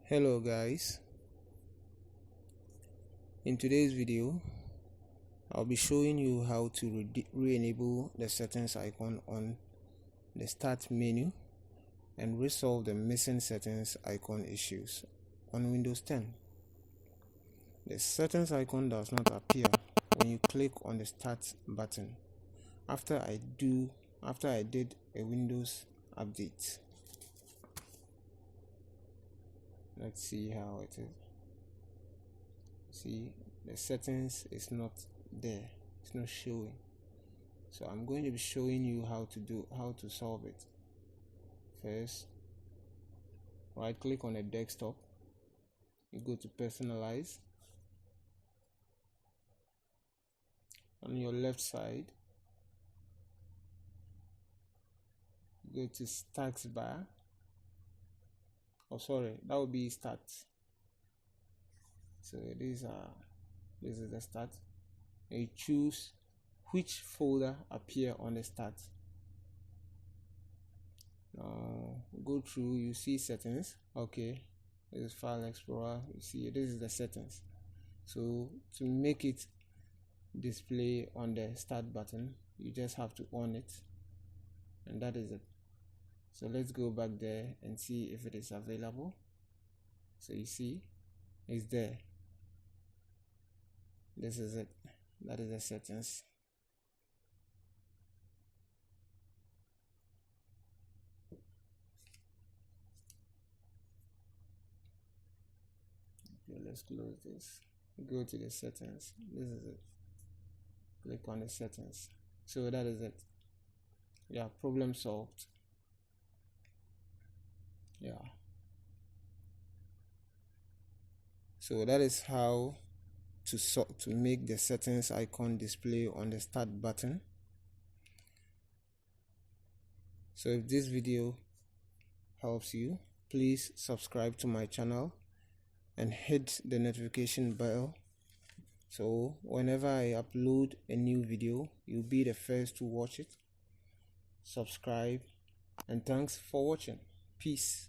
Hello guys, in today's video I'll be showing you how to re-enable the settings icon on the start menu and resolve the missing settings icon issues on Windows 10. The settings icon does not appear when you click on the start button after I did a Windows update. Let's see how it is. See, the settings is not there, it's not showing. So I'm going to be showing you how to solve it. First, right click on the desktop, you go to personalize. On your left side, go to status bar. That would be start. So this is the start. And you choose which folder appear on the start. Now go through, you see settings. Okay, this is file explorer. You see this is the settings. So to make it display on the start button, you just have to on it, and that is it. So let's go back there and see if it is available. So you see it's there. This is it. That is the settings. Okay, let's close this. Go to the settings. This is it. Click on the settings. So that is it. Yeah, problem solved. Yeah. So that is how to make the settings icon display on the start button. So if this video helps you, please subscribe to my channel and hit the notification bell, so whenever I upload a new video, you'll be the first to watch it. Subscribe, and thanks for watching. Peace.